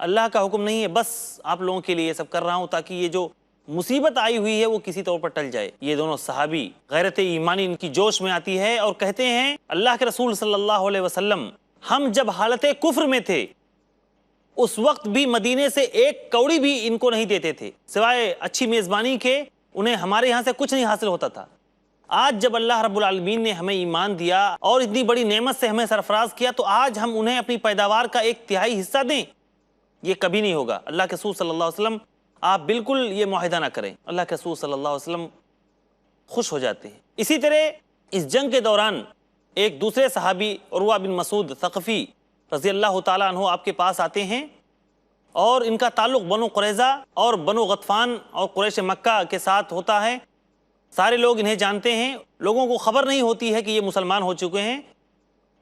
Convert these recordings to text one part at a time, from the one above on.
اللہ کا حکم نہیں ہے، بس آپ لوگوں کے لیے یہ سب کر رہا ہوں تاکہ یہ جو مصیبت آئی ہوئی ہے وہ کسی طور پر ٹل جائے۔ یہ دونوں صحابی غیرت ایمانی ان کی جوش میں آتی ہے اور کہتے ہیں اللہ کے رسول صلی اللہ علیہ وسلم ہم جب حالت کفر میں تھے اس وقت بھی مدینے سے ایک کوڑی بھی ان کو نہیں دیتے تھے، سوائے اچھی میزبانی کے انہیں ہمارے یہاں سے کچھ نہیں حاصل ہوتا تھا۔ آج جب اللہ رب العالمین نے ہمیں ایمان دیا اور اتنی بڑی نعمت سے ہمیں سرفراز کیا تو آج ہم انہیں اپنی پیداوار کا 1/3 حصہ دیں، یہ کبھی نہیں ہوگا۔ اللہ کے رسول صلی اللہ علیہ وسلم آپ بالکل یہ معاہدہ نہ کریں۔ اللہ کے رسول صلی اللہ علیہ وسلم خوش ہو جاتے ہیں۔ اسی طرح اس جنگ کے دوران ایک دوسرے صحابی عروہ بن مسعود ثقفی رضی اللہ تعالیٰ عنہ آپ کے پاس آتے ہیں اور ان کا تعلق بنو قریظہ اور بنو غطفان اور قریش مکہ کے ساتھ ہوتا ہے۔ سارے لوگ انہیں جانتے ہیں، لوگوں کو خبر نہیں ہوتی ہے کہ یہ مسلمان ہو چکے ہیں۔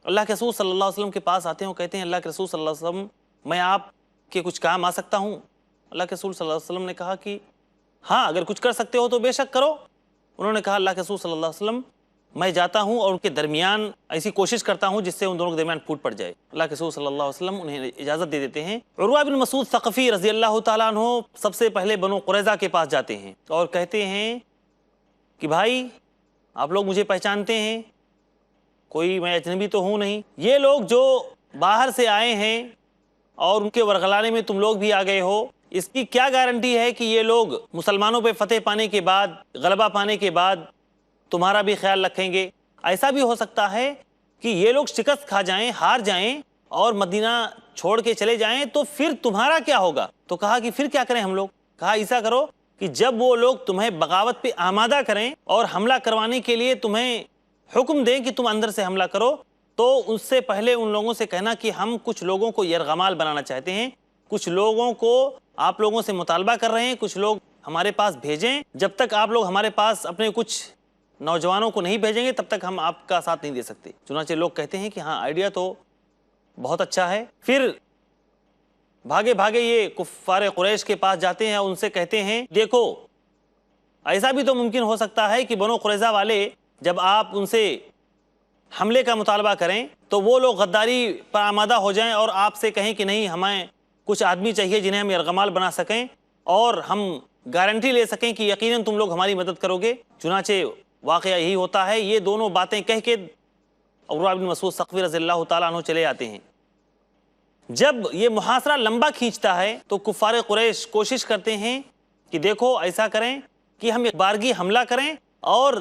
اللہ کے رسول صلی اللہ علیہ وسلم کے پاس آتے ہیں اور کہتے ہیں اللہ کے رسول صلی اللہ علیہ وسلم میں آپ کے کچھ کام آ سکتا ہوں؟ اللہ کے رسول صلی اللہ علیہ وسلم نے کہا کہ ہاں اگر کچھ کر سکتے ہو تو بے شک کرو۔ انہوں نے کہا اللہ کے رسول صلی اللہ علیہ وسلم میں جاتا ہوں اور ان کے درمیان ایسی کوشش کرتا ہوں جس سے ان دونوں کے درمیان پھوٹ پڑ جائے۔ اللہ کے رسول صلی اللہ علیہ وسلم انہیں اجازت دے دیتے ہیں۔ عروہ بن مسعود ثقفی رضی اللہ تعالیٰ عنہ سب سے پہلے بنو قریظہ کے پاس جاتے ہیں اور کہتے ہیں کہ بھائی آپ لوگ مجھے پہچانتے ہیں، کوئی میں اجنبی تو ہوں نہیں، یہ لوگ جو باہر سے آئے ہیں اور ان کے ورغلانے میں تم لوگ بھی آ گئے ہو، اس کی کیا گارنٹی ہے کہ یہ لوگ مسلمانوں پہ فتح پانے کے بعد، غلبہ پانے کے بعد تمہارا بھی خیال رکھیں گے؟ ایسا بھی ہو سکتا ہے کہ یہ لوگ شکست کھا جائیں، ہار جائیں اور مدینہ چھوڑ کے چلے جائیں تو پھر تمہارا کیا ہوگا؟ تو کہا کہ پھر کیا کریں ہم لوگ؟ کہا ایسا کرو کہ جب وہ لوگ تمہیں بغاوت پہ آمادہ کریں اور حملہ کروانے کے لیے تمہیں حکم دیں کہ تم اندر سے حملہ کرو تو اس سے پہلے ان لوگوں سے کہنا کہ ہم کچھ لوگوں کو یرغمال بنانا چاہتے ہیں، کچھ لوگوں کو آپ لوگوں سے مطالبہ کر رہے ہیں، کچھ لوگ ہمارے پاس بھیجیں، جب تک آپ لوگ ہمارے پاس اپنے کچھ نوجوانوں کو نہیں بھیجیں گے تب تک ہم آپ کا ساتھ نہیں دے سکتے۔ چنانچہ لوگ کہتے ہیں کہ ہاں آئیڈیا تو بہت اچھا ہے۔ پھر بھاگے بھاگے یہ کفار قریش کے پاس جاتے ہیں اور ان سے کہتے ہیں دیکھو ایسا بھی تو ممکن ہو سکتا ہے کہ بنو قریظہ والے جب آپ ان سے حملے کا مطالبہ کریں تو وہ لوگ غداری پر آمادہ ہو جائیں اور آپ سے کہیں کہ نہیں ہمیں کچھ آدمی چاہیے جنہیں ہم یرغمال بنا سکیں اور ہم گارنٹی لے سکیں کہ یقیناً تم لوگ ہماری مدد کرو گے۔ چنانچہ واقعہ یہی ہوتا ہے، یہ دونوں باتیں کہہ کے عروہ بن مسعود ثقفی رضی اللہ تعالیٰ عنہ چلے آتے ہیں۔ جب یہ محاصرہ لمبا کھینچتا ہے تو کفار قریش کوشش کرتے ہیں کہ دیکھو ایسا کریں کہ ہم ایک بارگی حملہ کریں اور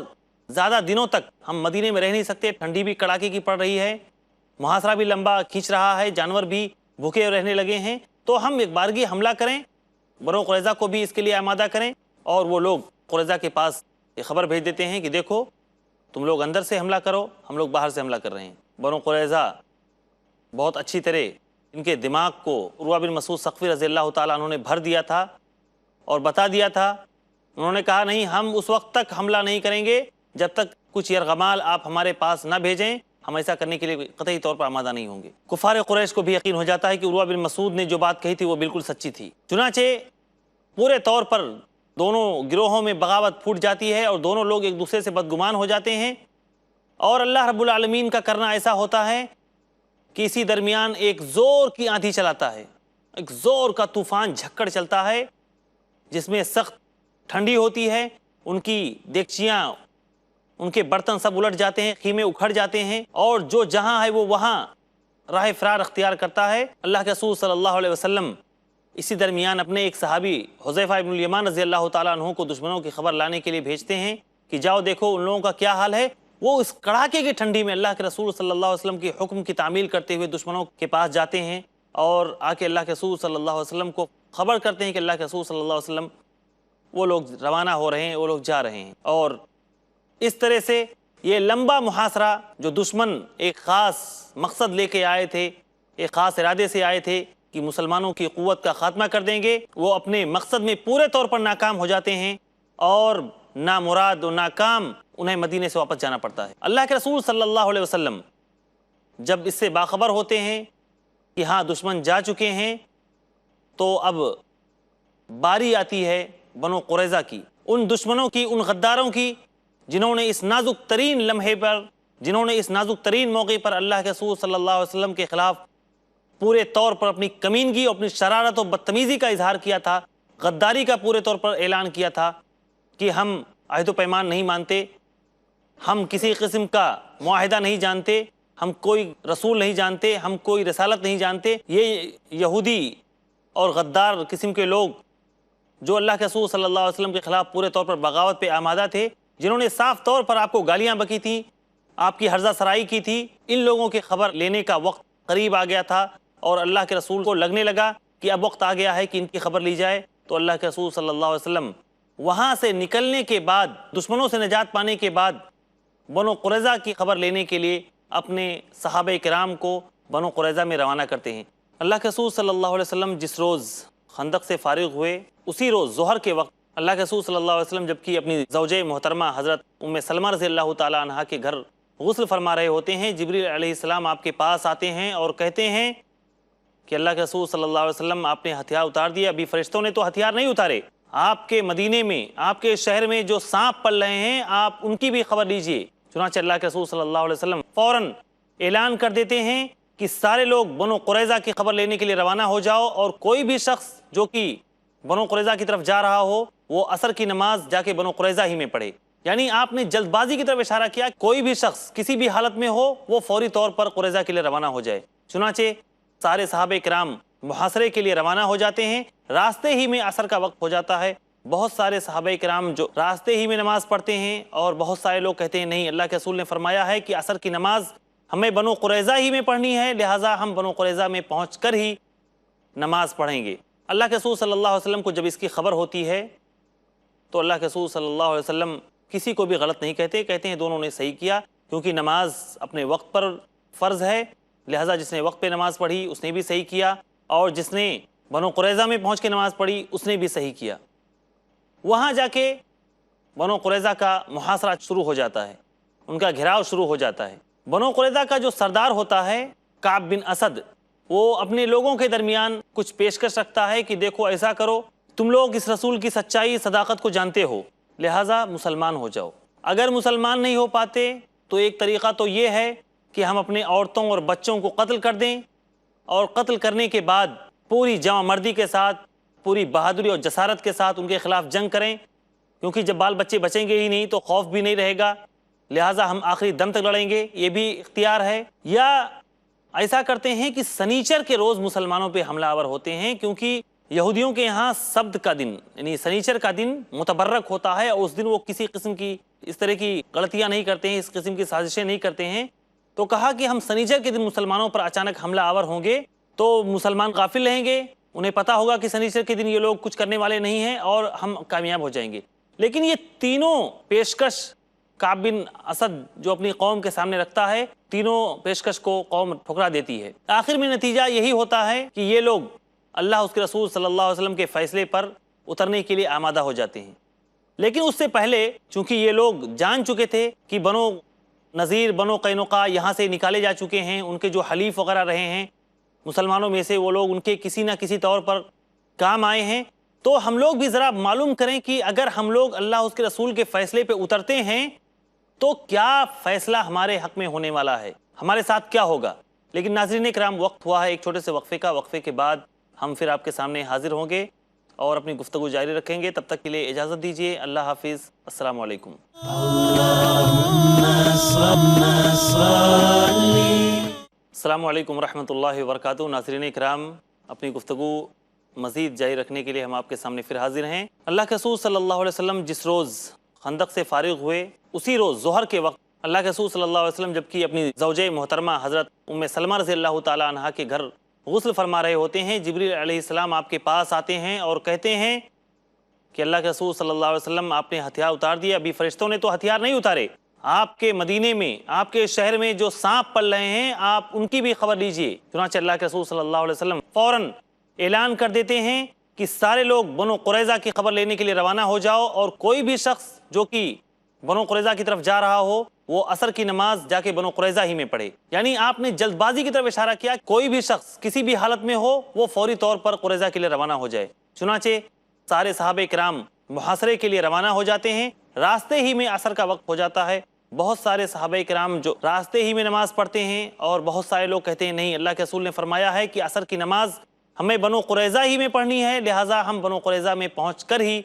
زیادہ دنوں تک ہم مدینے میں رہ نہیں سکتے، ٹھنڈی بھی کڑاکے کی پڑ رہی ہے، محاصرہ بھی لمبا کھینچ رہا ہے، جانور بھی بھوکے رہنے لگے ہیں، تو ہم ایک بارگی حملہ کریں، بنو قریظہ کو بھی اس کے لیے آمادہ کریں۔ اور وہ لوگ قریظہ کے پاس یہ خبر بھیج دیتے ہیں کہ دیکھو تم لوگ اندر سے حملہ کرو، ہم لوگ باہر سے حملہ کر رہے ہیں۔ بنو قریظہ بہت اچھی طرح ان کے دماغ کو عروہ بن مسعود ثقفی رضی اللہ تعالیٰ عنہ نے بھر دیا تھا اور بتا دیا تھا۔ انہوں نے کہا نہیں ہم اس وقت تک حملہ نہیں کریں گے جب تک کچھ یرغمال آپ ہمارے پاس نہ بھیجیں، ہم ایسا کرنے کے لیے قطعی طور پر آمادہ نہیں ہوں گے۔ کفار قریش کو بھی یقین ہو جاتا ہے کہ عروہ بن مسعود نے جو بات کہی تھی وہ بالکل سچی تھی۔ چنانچہ پورے طور پر دونوں گروہوں میں بغاوت پھوٹ جاتی ہے اور دونوں لوگ ایک دوسرے سے بدگمان ہو جاتے ہیں، اور اللہ رب العالمین کا کرنا ایسا ہوتا ہے کہ اسی درمیان ایک زور کی آندھی چلاتا ہے، ایک زور کا طوفان جھکڑ چلتا ہے جس میں سخت ٹھنڈی ہوتی ہے، ان کی دیگچیاں ان کے برتن سب الٹ جاتے ہیں، خیمے اکھڑ جاتے ہیں، اور جو جہاں ہے وہ وہاں راہ فرار اختیار کرتا ہے۔ اللہ کے رسول صلی اللہ علیہ وسلم اسی درمیان اپنے ایک صحابی حذیفہ ابن الیمان رضی اللہ تعالیٰ عنہ کو دشمنوں کی خبر لانے کے لیے بھیجتے ہیں کہ جاؤ دیکھو ان لوگوں کا کیا حال ہے۔ وہ اس کڑاکے کی ٹھنڈی میں اللہ کے رسول صلی اللہ علیہ وسلم کے حکم کی تعمیل کرتے ہوئے دشمنوں کے پاس جاتے ہیں اور آ کے اللہ کے رسول صلی اللہ علیہ وسلم کو خبر کرتے ہیں کہ اللہ کے رسول صلی اللہ علیہ وسلم وہ لوگ روانہ ہو رہے ہیں، وہ لوگ جا رہے ہیں۔ اور اس طرح سے یہ لمبا محاصرہ جو دشمن ایک خاص مقصد لے کے آئے تھے، ایک خاص ارادے سے آئے تھے کہ مسلمانوں کی قوت کا خاتمہ کر دیں گے، وہ اپنے مقصد میں پورے طور پر ناکام ہو جاتے ہیں اور نامراد و ناکام انہیں مدینے سے واپس جانا پڑتا ہے۔ اللہ کے رسول صلی اللہ علیہ وسلم جب اس سے باخبر ہوتے ہیں کہ ہاں دشمن جا چکے ہیں، تو اب باری آتی ہے بنو قریظہ کی، ان دشمنوں کی، ان غداروں کی جنہوں نے اس نازک ترین لمحے پر، جنہوں نے اس نازک ترین موقع پر اللہ کے رسول صلی اللہ علیہ وسلم کے خلاف پورے طور پر اپنی کمینگی اور اپنی شرارت و بدتمیزی کا اظہار کیا تھا، غداری کا پورے طور پر اعلان کیا تھا کہ ہم عہد و پیمان نہیں مانتے، ہم کسی قسم کا معاہدہ نہیں جانتے، ہم کوئی رسول نہیں جانتے، ہم کوئی رسالت نہیں جانتے۔ یہ یہودی اور غدار قسم کے لوگ جو اللہ کے رسول صلی اللہ علیہ وسلم کے خلاف پورے طور پر بغاوت پہ آمادہ تھے، جنہوں نے صاف طور پر آپ کو گالیاں بکی تھیں، آپ کی ہرزہ سرائی کی تھی، ان لوگوں کی خبر لینے کا وقت قریب آ گیا تھا اور اللہ کے رسول کو لگنے لگا کہ اب وقت آ گیا ہے کہ ان کی خبر لی جائے۔ تو اللہ کے رسول صلی اللہ علیہ وسلم وہاں سے نکلنے کے بعد، دشمنوں سے نجات پانے کے بعد، بنو قریظہ کی خبر لینے کے لیے اپنے صحابہ کرام کو بنو قریظہ میں روانہ کرتے ہیں۔ اللہ کے رسول صلی اللہ علیہ وسلم جس روز خندق سے فارغ ہوئے، اسی روز ظہر کے وقت اللہ کے رسول صلی اللہ علیہ وسلم جبکہ اپنی زوجہ محترمہ حضرت ام سلمہ رضی اللہ تعالی عنہا کے گھر غسل فرما رہے ہوتے ہیں، جبریل علیہ السلام آپ کے پاس آتے ہیں اور کہتے ہیں کہ اللہ کے رسول صلی اللہ علیہ وسلم آپ نے ہتھیار اتار دیا۔ ابھی فرشتوں نے تو ہتھیار نہیں اتارے، آپ کے مدینے میں، آپ کے شہر میں جو سانپ پل رہے ہیں آپ ان کی بھی خبر لیجئے۔ چنانچہ اللہ کے رسول صلی اللہ علیہ وسلم فوراً اعلان کر دیتے ہیں کہ سارے لوگ بنو قریظہ کی خبر لینے کے لیے روانہ ہو جاؤ، اور کوئی بھی شخص جو کہ بنو قریظہ کی طرف جا رہا ہو وہ عصر کی نماز جا کے بنو قریظہ ہی میں پڑھے۔ یعنی آپ نے جلد بازی کی طرف اشارہ کیا، کوئی بھی شخص کسی بھی حالت میں ہو وہ فوری طور پر قریظہ کے لیے روانہ ہو جائے۔ چنانچہ سارے صحابہ کرام محاصرے کے لیے روانہ ہو جاتے ہیں۔ راستے ہی میں عصر کا وقت ہو جاتا ہے۔ بہت سارے صحابہ کرام جو راستے ہی میں نماز پڑھتے ہیں، اور بہت سارے لوگ کہتے ہیں نہیں، اللہ کے رسول نے فرمایا ہے کہ عصر کی نماز ہمیں بنو قریظہ ہی میں پڑھنی ہے، لہٰذا ہم بنو قریظہ میں پہنچ کر ہی نماز پڑھیں گے۔ اللہ کے رسول صلی اللہ علیہ وسلم کو جب اس کی خبر ہوتی ہے تو اللہ کے رسول صلی اللہ علیہ وسلم کسی کو بھی غلط نہیں کہتے ہیں دونوں نے صحیح کیا، کیونکہ نماز اپنے وقت پر فرض ہے، لہٰذا جس نے وقت پہ نماز پڑھی اس نے بھی صحیح کیا، اور جس نے بنو قریظہ میں پہنچ کے نماز پڑھی اس نے بھی صحیح کیا۔ وہاں جا کے بنو قریظہ کا محاصرہ شروع ہو جاتا ہے، ان کا گھیراؤ شروع ہو جاتا ہے۔ بنو قریظہ کا جو سردار ہوتا ہے کعب بن اسد، وہ اپنے لوگوں کے درمیان کچھ پیشکش رکھتا ہے کہ دیکھو ایسا کرو، تم لوگ اس رسول کی سچائی صداقت کو جانتے ہو، لہٰذا مسلمان ہو جاؤ۔ اگر مسلمان نہیں ہو پاتے تو ایک طریقہ تو یہ ہے کہ ہم اپنے عورتوں اور بچوں کو قتل کر دیں، اور قتل کرنے کے بعد پوری جمع مردی کے ساتھ، پوری بہادری اور جسارت کے ساتھ ان کے خلاف جنگ کریں، کیونکہ جب بال بچے بچیں گے ہی نہیں تو خوف بھی نہیں رہے گا، لہٰذا ہم آخری دم تک لڑیں گے، یہ بھی اختیار ہے۔ یا ایسا کرتے ہیں کہ سنیچر کے روز مسلمانوں پہ حملہ آور ہوتے ہیں، کیونکہ یہودیوں کے یہاں سبت کا دن یعنی سنیچر کا دن متبرک ہوتا ہے، اور اس دن وہ کسی قسم کی اس طرح کی غلطیاں نہیں کرتے ہیں، اس قسم کی سازشیں نہیں کرتے ہیں۔ تو کہا کہ ہم سنیچر کے دن مسلمانوں پر اچانک حملہ آور ہوں گے تو مسلمان غافل رہیں گے، انہیں پتہ ہوگا کہ سنیچر کے دن یہ لوگ کچھ کرنے والے نہیں ہیں اور ہم کامیاب ہو جائیں گے۔ لیکن یہ تینوں پیشکش کعب بن اسد جو اپنی قوم کے سامنے رکھتا ہے، تینوں پیشکش کو قوم ٹھکرا دیتی ہے۔ آخر میں نتیجہ یہی ہوتا ہے کہ یہ لوگ اللہ اس کے رسول صلی اللہ علیہ وسلم کے فیصلے پر اترنے کے لیے آمادہ ہو جاتے ہیں۔ لیکن اس سے پہلے چونکہ یہ لوگ جان چکے تھے کہ بنو نذیر، بنو قینقاع یہاں سے نکالے جا چکے ہیں، ان کے جو حلیف وغیرہ رہے ہیں مسلمانوں میں سے، وہ لوگ ان کے کسی نہ کسی طور پر کام آئے ہیں، تو ہم لوگ بھی ذرا معلوم کریں کہ اگر ہم لوگ اللہ اس کے رسول کے فیصلے پہ اترتے ہیں تو کیا فیصلہ ہمارے حق میں ہونے والا ہے، ہمارے ساتھ کیا ہوگا۔ لیکن ناظرین کرام، وقت ہوا ہے ایک چھوٹے سے وقفے کا، وقفے کے بعد ہم پھر آپ کے سامنے حاضر ہوں گے اور اپنی گفتگو جاری رکھیں گے۔ تب تک کے لیے اجازت دیجیے، اللہ حافظ، السلام علیکم۔ السلام علیکم ورحمۃ اللہ وبرکاتہ۔ ناظرین کرام، اپنی گفتگو مزید جاری رکھنے کے لیے ہم آپ کے سامنے پھر حاضر ہیں۔ اللہ کے رسول صلی اللہ علیہ وسلم جس روز خندق سے فارغ ہوئے، اسی روز ظہر کے وقت اللہ کے رسول صلی اللہ علیہ وسلم جبکہ اپنی زوجہ محترمہ حضرت ام سلمہ رضی اللہ تعالی عنہا کے گھر غسل فرما رہے ہوتے ہیں، جبریل علیہ السلام آپ کے پاس آتے ہیں اور کہتے ہیں کہ اللہ کے رسول صلی اللہ علیہ وسلم آپ نے ہتھیار اتار دیا۔ ابھی فرشتوں نے تو ہتھیار نہیں اتارے، آپ کے مدینے میں، آپ کے شہر میں جو سانپ پل رہے ہیں آپ ان کی بھی خبر لیجئے۔ چنانچہ اللہ کے رسول صلی اللہ علیہ وسلم فوراً اعلان کر دیتے ہیں کہ سارے لوگ بنو قریظہ کی خبر لینے کے لیے روانہ ہو جاؤ، اور کوئی بھی شخص جو کہ بنو قریظہ کی طرف جا رہا ہو وہ عصر کی نماز جا کے بنو قریظہ ہی میں پڑھے۔ یعنی آپ نے جلد بازی کی طرف اشارہ کیا، کوئی بھی شخص کسی بھی حالت میں ہو وہ فوری طور پر قریظہ کے لیے روانہ ہو جائے۔ چنانچہ سارے صحابہ کرام محاصرے کے لیے روانہ ہو جاتے ہیں۔ راستے ہی میں عصر کا وقت ہو جاتا ہے۔ بہت سارے صحابہ کرام جو راستے ہی میں نماز پڑھتے ہیں، اور بہت سارے لوگ کہتے ہیں نہیں، اللہ کے رسول نے فرمایا ہے کہ عصر کی نماز ہمیں بنو قریظہ ہی میں پڑھنی ہے، لہٰذا ہم بنو قریظہ میں پہنچ کر ہی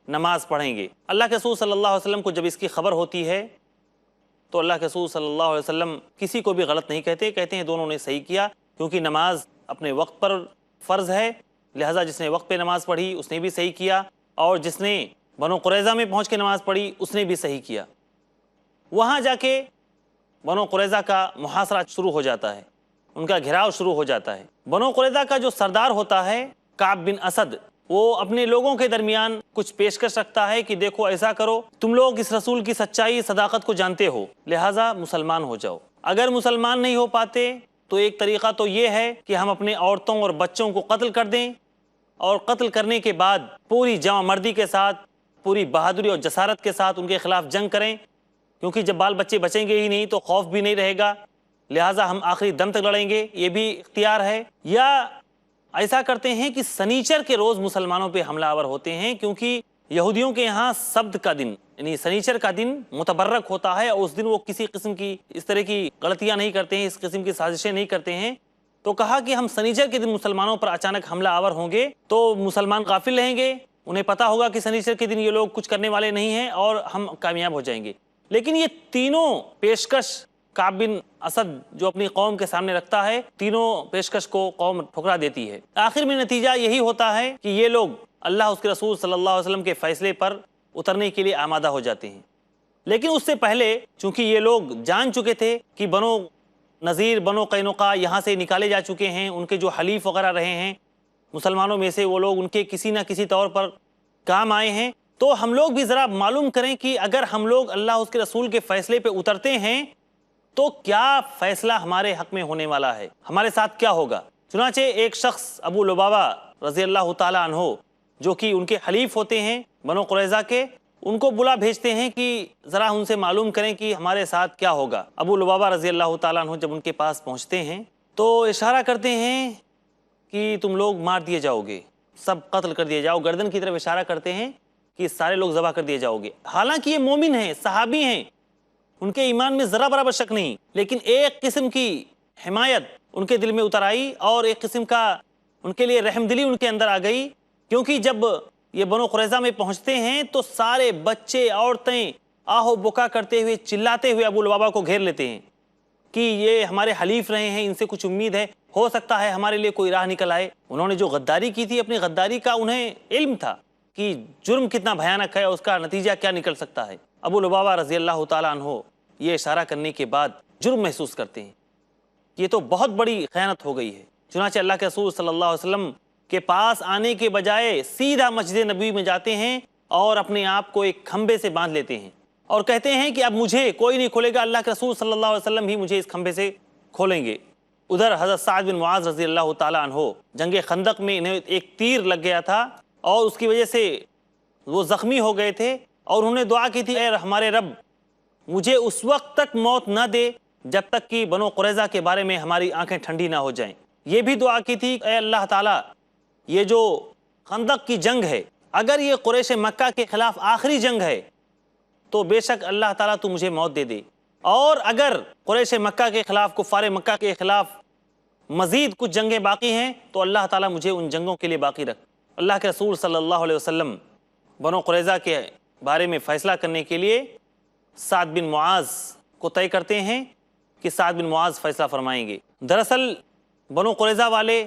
نماز پڑھیں گے۔ اللہ کے رسول صلی اللہ علیہ وسلم کو جب اس کی خبر ہوتی ہے تو اللہ کے رسول صلی اللہ علیہ وسلم کسی کو بھی غلط نہیں کہتے، کہتے ہیں دونوں نے صحیح کیا، کیونکہ نماز اپنے وقت پر فرض ہے، لہٰذا جس نے وقت پہ نماز پڑھی اس نے بھی صحیح کیا، اور جس نے بنو قریظہ میں پہنچ کے نماز پڑھی اس نے بھی صحیح کیا۔ وہاں جا کے بنو قریظہ کا محاصرہ شروع ہو جاتا ہے، ان کا گھیراؤ شروع ہو جاتا ہے۔ بنو قریظہ کا جو سردار ہوتا ہے کعب بن اسد، وہ اپنے لوگوں کے درمیان کچھ پیشکش رکھتا ہے کہ دیکھو ایسا کرو، تم لوگ اس رسول کی سچائی صداقت کو جانتے ہو، لہٰذا مسلمان ہو جاؤ۔ اگر مسلمان نہیں ہو پاتے تو ایک طریقہ تو یہ ہے کہ ہم اپنے عورتوں اور بچوں کو قتل کر دیں، اور قتل کرنے کے بعد پوری جواں مردی کے ساتھ، پوری بہادری اور جسارت کے ساتھ ان کے خلاف جنگ کریں، کیونکہ جب بال بچے بچیں گے ہی نہیں تو خوف بھی نہیں رہے گا، لہٰذا ہم آخری دم تک لڑیں گے، یہ بھی اختیار ہے۔ یا ایسا کرتے ہیں کہ سنیچر کے روز مسلمانوں پہ حملہ آور ہوتے ہیں، کیونکہ یہودیوں کے یہاں سبت کا دن یعنی سنیچر کا دن متبرک ہوتا ہے، اور اس دن وہ کسی قسم کی اس طرح کی غلطیاں نہیں کرتے ہیں، اس قسم کی سازشیں نہیں کرتے ہیں۔ تو کہا کہ ہم سنیچر کے دن مسلمانوں پر اچانک حملہ آور ہوں گے تو مسلمان غافل رہیں گے، انہیں پتا ہوگا کہ سنیچر کے دن یہ لوگ کچھ کرنے والے نہیں ہیں اور ہم کامیاب ہو جائیں گے۔ لیکن یہ تینوں پیشکش کعب بن اسد جو اپنی قوم کے سامنے رکھتا ہے، تینوں پیشکش کو قوم ٹھکرا دیتی ہے۔ آخر میں نتیجہ یہی ہوتا ہے کہ یہ لوگ اللہ اس کے رسول صلی اللہ علیہ وسلم کے فیصلے پر اترنے کے لیے آمادہ ہو جاتے ہیں۔ لیکن اس سے پہلے چونکہ یہ لوگ جان چکے تھے کہ بنو نذیر، بنو قینقاع یہاں سے نکالے جا چکے ہیں، ان کے جو حلیف وغیرہ رہے ہیں مسلمانوں میں سے، وہ لوگ ان کے کسی نہ کسی طور پر کام آئے ہیں، تو ہم لوگ بھی ذرا معلوم کریں کہ اگر ہم لوگ اللہ اس کے رسول کے فیصلے پہ اترتے ہیں تو کیا فیصلہ ہمارے حق میں ہونے والا ہے، ہمارے ساتھ کیا ہوگا۔ چنانچہ ایک شخص ابو لبابہ رضی اللہ تعالیٰ عنہ جو کہ ان کے حلیف ہوتے ہیں بنو قریظہ کے، ان کو بلا بھیجتے ہیں کہ ذرا ان سے معلوم کریں کہ ہمارے ساتھ کیا ہوگا۔ ابو لبابہ رضی اللہ تعالیٰ عنہ جب ان کے پاس پہنچتے ہیں تو اشارہ کرتے ہیں کہ تم لوگ مار دیے جاؤ گے، سب قتل کر دیے جاؤ، گردن کی طرف اشارہ کرتے ہیں کہ سارے لوگ ذبح کر دیے جاؤ گے۔ حالانکہ یہ مومن ہیں، صحابی ہیں، ان کے ایمان میں ذرا برابر شک نہیں، لیکن ایک قسم کی حمایت ان کے دل میں اتر آئی، اور ایک قسم کا ان کے لیے رحم دلی ان کے اندر آ گئی، کیونکہ جب یہ بنو قریظہ میں پہنچتے ہیں تو سارے بچے عورتیں آہو بکا کرتے ہوئے چلاتے ہوئے ابو لبابہ کو گھیر لیتے ہیں کہ یہ ہمارے حلیف رہے ہیں، ان سے کچھ امید ہے، ہو سکتا ہے ہمارے لیے کوئی راہ نکل آئے۔ انہوں نے جو غداری کی تھی، اپنی غداری کا انہیں علم تھا کہ جرم کتنا بھیانک ہے، اس کا نتیجہ کیا نکل سکتا ہے۔ ابو لبابہ رضی اللہ تعالیٰ عنہ یہ اشارہ کرنے کے بعد جرم محسوس کرتے ہیں، یہ تو بہت بڑی خیانت ہو گئی ہے۔ چنانچہ اللہ کے رسول صلی اللہ علیہ وسلم کے پاس آنے کے بجائے سیدھا مسجد نبوی میں جاتے ہیں اور اپنے آپ کو ایک کھمبے سے باندھ لیتے ہیں اور کہتے ہیں کہ اب مجھے کوئی نہیں کھولے گا، اللہ کے رسول صلی اللہ علیہ وسلم ہی مجھے اس کھمبے سے کھولیں گے۔ ادھر حضرت سعد بن معاذ رضی اللہ تعالیٰ عنہ جنگ خندق میں انہیں ایک تیر لگ گیا تھا اور اس کی وجہ سے وہ زخمی ہو گئے تھے، اور انہوں نے دعا کی تھی، اے ہمارے رب مجھے اس وقت تک موت نہ دے جب تک کہ بنو قریظہ کے بارے میں ہماری آنکھیں ٹھنڈی نہ ہو جائیں۔ یہ بھی دعا کی تھی، اے اللہ تعالیٰ یہ جو خندق کی جنگ ہے، اگر یہ قریش مکہ کے خلاف آخری جنگ ہے تو بے شک اللہ تعالیٰ تو مجھے موت دے دے، اور اگر قریش مکہ کے خلاف، کفار مکہ کے خلاف مزید کچھ جنگیں باقی ہیں تو اللہ تعالیٰ مجھے ان جنگوں کے لیے باقی رکھ۔ اللہ کے رسول صلی اللہ علیہ وسلم بنو قریظہ کے بارے میں فیصلہ کرنے کے لیے سعد بن معاذ کو طے کرتے ہیں کہ سعد بن معاذ فیصلہ فرمائیں گے۔ دراصل بنو قریظہ والے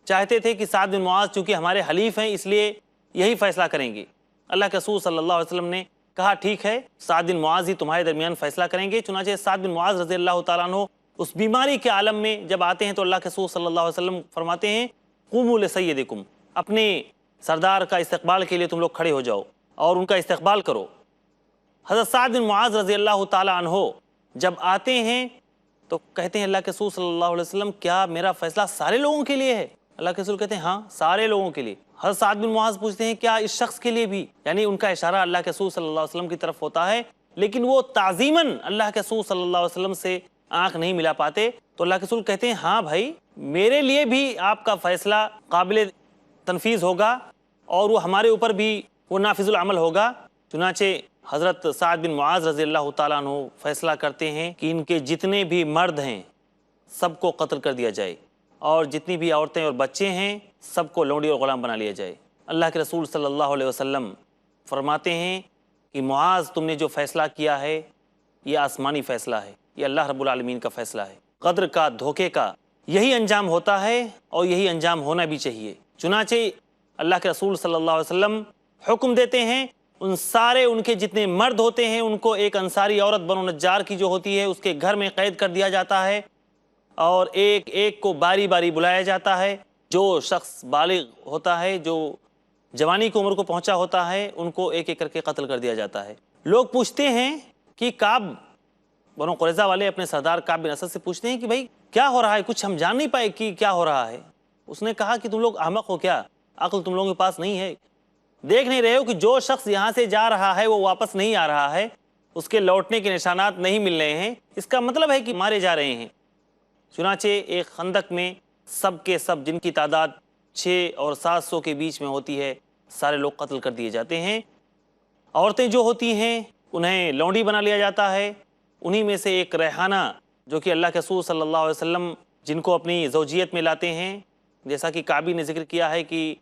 چاہتے تھے کہ سعد بن معاذ چونکہ ہمارے حلیف ہیں اس لیے یہی فیصلہ کریں گے۔ اللہ کے رسول صلی اللہ علیہ وسلم نے کہا ٹھیک ہے، سعد بن معاذ ہی تمہارے درمیان فیصلہ کریں گے۔ چنانچہ سعد بن معاذ رضی اللہ تعالیٰ عنہ اس بیماری کے عالم میں جب آتے ہیں تو اللہ کے رسول صلی اللہ علیہ وسلم فرماتے ہیں، قوموا لسیدکم، اپنے سردار کا استقبال کے لیے تم لوگ کھڑے ہو جاؤ اور ان کا استقبال کرو۔ حضرت سعد بن معاذ رضی اللہ تعالیٰ عنہ جب آتے ہیں تو کہتے ہیں اللہ کے رسول صلی اللہ علیہ وسلم کیا میرا فیصلہ سارے لوگوں کے لیے ہے؟ اللہ کے رسول کہتے ہیں ہاں سارے لوگوں کے لیے۔ حضرت سعد بن معاذ پوچھتے ہیں کیا اس شخص کے لیے بھی؟ یعنی ان کا اشارہ اللہ کے رسول صلی اللہ علیہ وسلم کی طرف ہوتا ہے، لیکن وہ تعظیماً اللہ کے رسول صلی اللہ علیہ وسلم سے آنکھ نہیں ملا پاتے۔ تو اللہ کے رسول کہتے ہیں ہاں بھائی، میرے لیے بھی آپ کا فیصلہ قابل تنفیذ ہوگا اور وہ ہمارے اوپر بھی وہ نافذ العمل ہوگا۔ چنانچہ حضرت سعد بن معاذ رضی اللہ تعالیٰ عنہ فیصلہ کرتے ہیں کہ ان کے جتنے بھی مرد ہیں سب کو قتل کر دیا جائے، اور جتنی بھی عورتیں اور بچے ہیں سب کو لونڈی اور غلام بنا لیا جائے۔ اللہ کے رسول صلی اللہ علیہ وسلم فرماتے ہیں کہ معاذ تم نے جو فیصلہ کیا ہے یہ آسمانی فیصلہ ہے، یہ اللہ رب العالمین کا فیصلہ ہے۔ غدر کا، دھوکے کا یہی انجام ہوتا ہے اور یہی انجام ہونا بھی چاہیے۔ چنانچہ اللہ کے رسول صلی اللہ علیہ وسلم حکم دیتے ہیں ان کے جتنے مرد ہوتے ہیں ان کو ایک انصاری عورت بنو نجار کی جو ہوتی ہے اس کے گھر میں قید کر دیا جاتا ہے، اور ایک ایک کو باری باری بلایا جاتا ہے۔ جو شخص بالغ ہوتا ہے، جو جوانی کی عمر کو پہنچا ہوتا ہے، ان کو ایک ایک کر کے قتل کر دیا جاتا ہے۔ لوگ پوچھتے ہیں کہ کعب بنو قریظہ والے اپنے سردار کعب بن اسد سے پوچھتے ہیں کہ بھائی کیا ہو رہا ہے، کچھ ہم جان نہیں پائے کہ کیا ہو رہا ہے۔ اس نے کہا کہ تم لوگ احمق ہو کیا، عقل تم لوگوں کے پاس نہیں ہے؟ دیکھ نہیں رہے ہو کہ جو شخص یہاں سے جا رہا ہے وہ واپس نہیں آ رہا ہے، اس کے لوٹنے کے نشانات نہیں مل رہے ہیں، اس کا مطلب ہے کہ مارے جا رہے ہیں۔ چنانچہ ایک خندق میں سب کے سب جن کی تعداد 600 اور 700 کے بیچ میں ہوتی ہے سارے لوگ قتل کر دیے جاتے ہیں۔ عورتیں جو ہوتی ہیں انہیں لونڈی بنا لیا جاتا ہے۔ انہی میں سے ایک ریحانہ جو کہ اللہ کے رسول صلی اللہ علیہ وسلم جن کو اپنی زوجیت میں لاتے ہیں، جیسا کہ کعبی نے ذکر کیا ہے کہ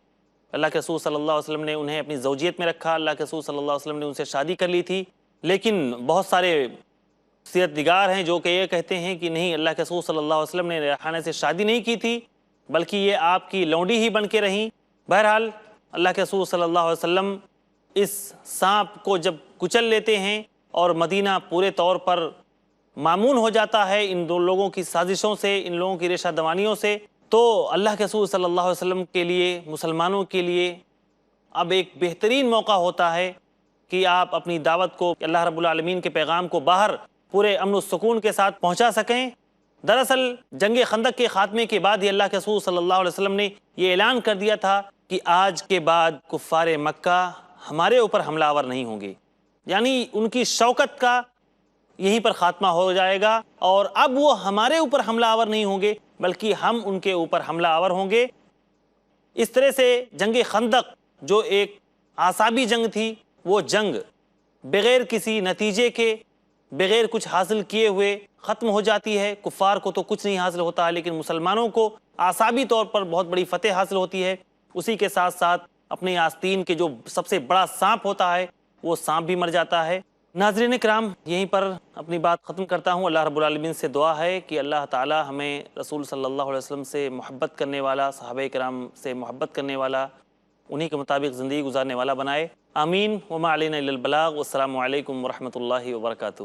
اللہ کے رسول صلی اللہ علیہ وسلم نے انہیں اپنی زوجیت میں رکھا، اللہ کے رسول صلی اللہ علیہ وسلم نے ان سے شادی کر لی تھی۔ لیکن بہت سارے سیرت نگار ہیں جو کہ یہ کہتے ہیں کہ نہیں، اللہ کے رسول صلی اللہ علیہ وسلم نے ریحانہ سے شادی نہیں کی تھی بلکہ یہ آپ کی لونڈی ہی بن کے رہیں۔ بہرحال اللہ کے رسول صلی اللہ علیہ وسلم اس سانپ کو جب کچل لیتے ہیں اور مدینہ پورے طور پر معمون ہو جاتا ہے ان دو لوگوں کی سازشوں سے، ان لوگوں کی ریشہ دوانیوں سے، تو اللہ کے رسول صلی اللہ علیہ وسلم کے لیے، مسلمانوں کے لیے اب ایک بہترین موقع ہوتا ہے کہ آپ اپنی دعوت کو، اللہ رب العالمین کے پیغام کو باہر پورے امن و سکون کے ساتھ پہنچا سکیں۔ دراصل جنگ خندق کے خاتمے کے بعد ہی اللہ کے رسول صلی اللہ علیہ وسلم نے یہ اعلان کر دیا تھا کہ آج کے بعد کفار مکہ ہمارے اوپر حملہ آور نہیں ہوں گے، یعنی ان کی شوکت کا یہیں پر خاتمہ ہو جائے گا، اور اب وہ ہمارے اوپر حملہ آور نہیں ہوں گے بلکہ ہم ان کے اوپر حملہ آور ہوں گے۔ اس طرح سے جنگ خندق جو ایک اعصابی جنگ تھی، وہ جنگ بغیر کسی نتیجے کے، بغیر کچھ حاصل کیے ہوئے ختم ہو جاتی ہے۔ کفار کو تو کچھ نہیں حاصل ہوتا ہے لیکن مسلمانوں کو اعصابی طور پر بہت بڑی فتح حاصل ہوتی ہے۔ اسی کے ساتھ ساتھ اپنے آستین کے جو سب سے بڑا سانپ ہوتا ہے وہ سانپ بھی مر جاتا ہے۔ ناظرین کرام، یہیں پر اپنی بات ختم کرتا ہوں۔ اللہ رب العالمین سے دعا ہے کہ اللہ تعالی ہمیں رسول صلی اللہ علیہ وسلم سے محبت کرنے والا، صحابہ کرام سے محبت کرنے والا، انہی کے مطابق زندگی گزارنے والا بنائے۔ آمین۔ وما علینا الا البلاغ۔ والسلام علیکم ورحمۃ اللہ وبرکاتہ۔